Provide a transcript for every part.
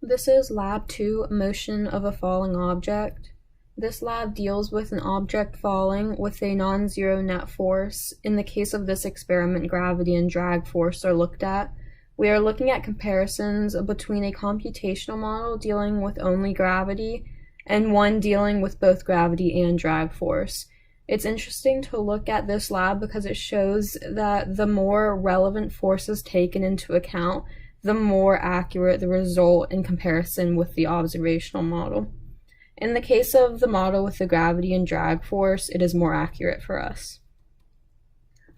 This is Lab 2, Motion of a Falling Object. This lab deals with an object falling with a non-zero net force. In the case of this experiment, gravity and drag force are looked at. We are looking at comparisons between a computational model dealing with only gravity and one dealing with both gravity and drag force. It's interesting to look at this lab because it shows that the more relevant forces taken into account, the more accurate the result in comparison with the observational model. In the case of the model with the gravity and drag force, it is more accurate for us.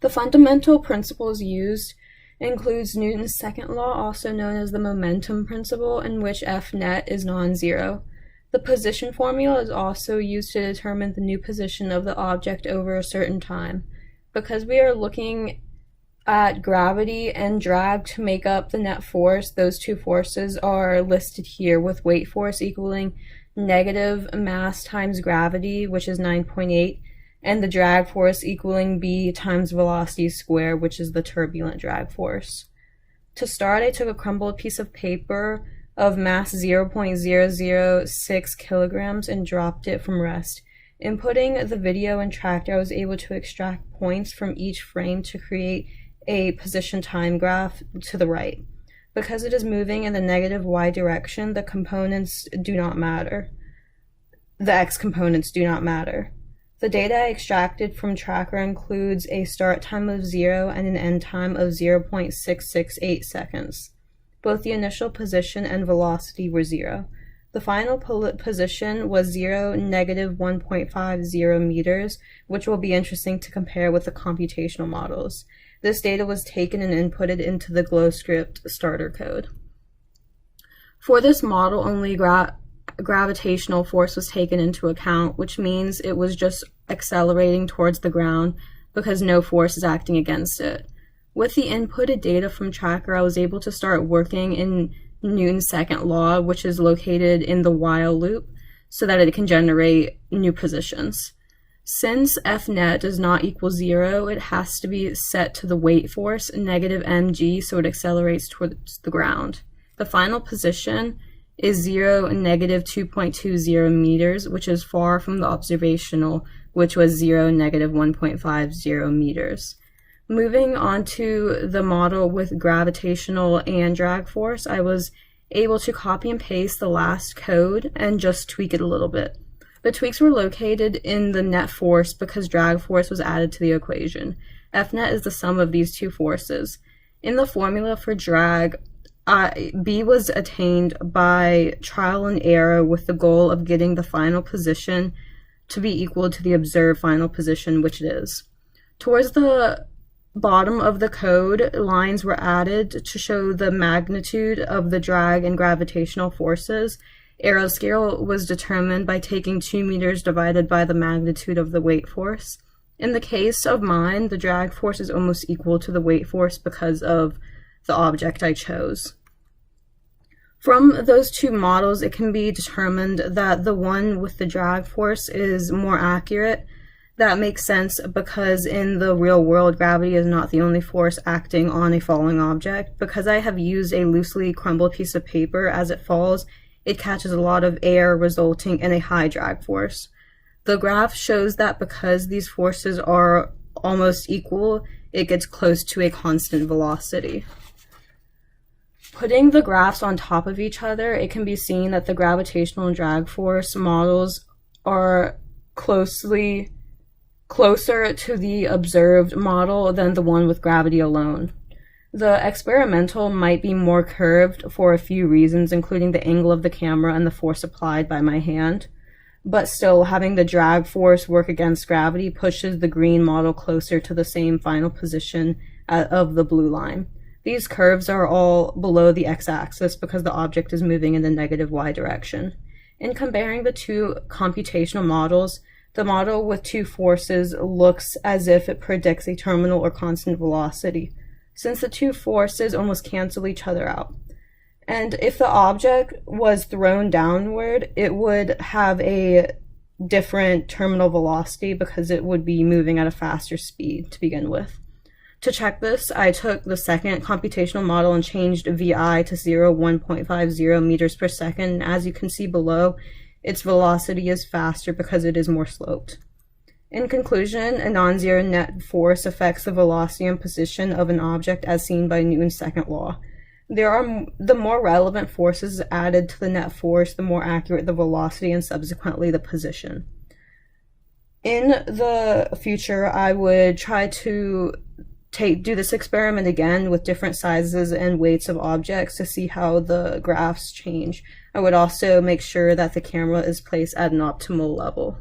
The fundamental principles used includes Newton's second law, also known as the momentum principle, in which F net is non-zero. The position formula is also used to determine the new position of the object over a certain time. Because we are looking at gravity and drag to make up the net force, those two forces are listed here, with weight force equaling negative mass times gravity, which is 9.8, and the drag force equaling b times velocity squared, which is the turbulent drag force. To start, I took a crumpled piece of paper of mass 0.006 kilograms and dropped it from rest. Inputting the video and tractor, I was able to extract points from each frame to create a position time graph to the right. Because it is moving in the negative y direction, the components do not matter. The x components do not matter. The data I extracted from tracker includes a start time of 0 and an end time of 0.668 seconds. Both the initial position and velocity were 0. The final position was 0, negative 1.50 meters, which will be interesting to compare with the computational models. This data was taken and inputted into the GlowScript starter code. For this model, only gravitational force was taken into account, which means it was just accelerating towards the ground because no force is acting against it. With the inputted data from tracker, I was able to start working in Newton's second law, which is located in the while loop, so that it can generate new positions. Since F net does not equal 0, it has to be set to the weight force, negative mg, so it accelerates towards the ground. The final position is 0, negative 2.20 meters, which is far from the observational, which was 0, negative 1.50 meters. Moving on to the model with gravitational and drag force, I was able to copy and paste the last code and just tweak it a little bit. The tweaks were located in the net force because drag force was added to the equation. F net is the sum of these two forces. In the formula for drag, B was attained by trial and error with the goal of getting the final position to be equal to the observed final position, which it is. Towards the bottom of the code, lines were added to show the magnitude of the drag and gravitational forces. Arrow scale was determined by taking 2 meters divided by the magnitude of the weight force. In the case of mine, the drag force is almost equal to the weight force because of the object I chose. From those two models, it can be determined that the one with the drag force is more accurate. That makes sense because in the real world, gravity is not the only force acting on a falling object. Because I have used a loosely crumbled piece of paper as it falls, it catches a lot of air, resulting in a high drag force. The graph shows that because these forces are almost equal, it gets close to a constant velocity. Putting the graphs on top of each other, it can be seen that the gravitational and drag force models are closer to the observed model than the one with gravity alone. The experimental might be more curved for a few reasons, including the angle of the camera and the force applied by my hand. But still, having the drag force work against gravity pushes the green model closer to the same final position of the blue line. These curves are all below the x-axis because the object is moving in the negative y direction. In comparing the two computational models, the model with two forces looks as if it predicts a terminal or constant velocity, since the two forces almost cancel each other out. And if the object was thrown downward, it would have a different terminal velocity because it would be moving at a faster speed to begin with. To check this, I took the second computational model and changed VI to 1.50 meters per second. As you can see below, its velocity is faster because it is more sloped. In conclusion, a non-zero net force affects the velocity and position of an object as seen by Newton's second law. The more relevant forces added to the net force, the more accurate the velocity and subsequently the position. In the future, I would try to do this experiment again with different sizes and weights of objects to see how the graphs change. I would also make sure that the camera is placed at an optimal level.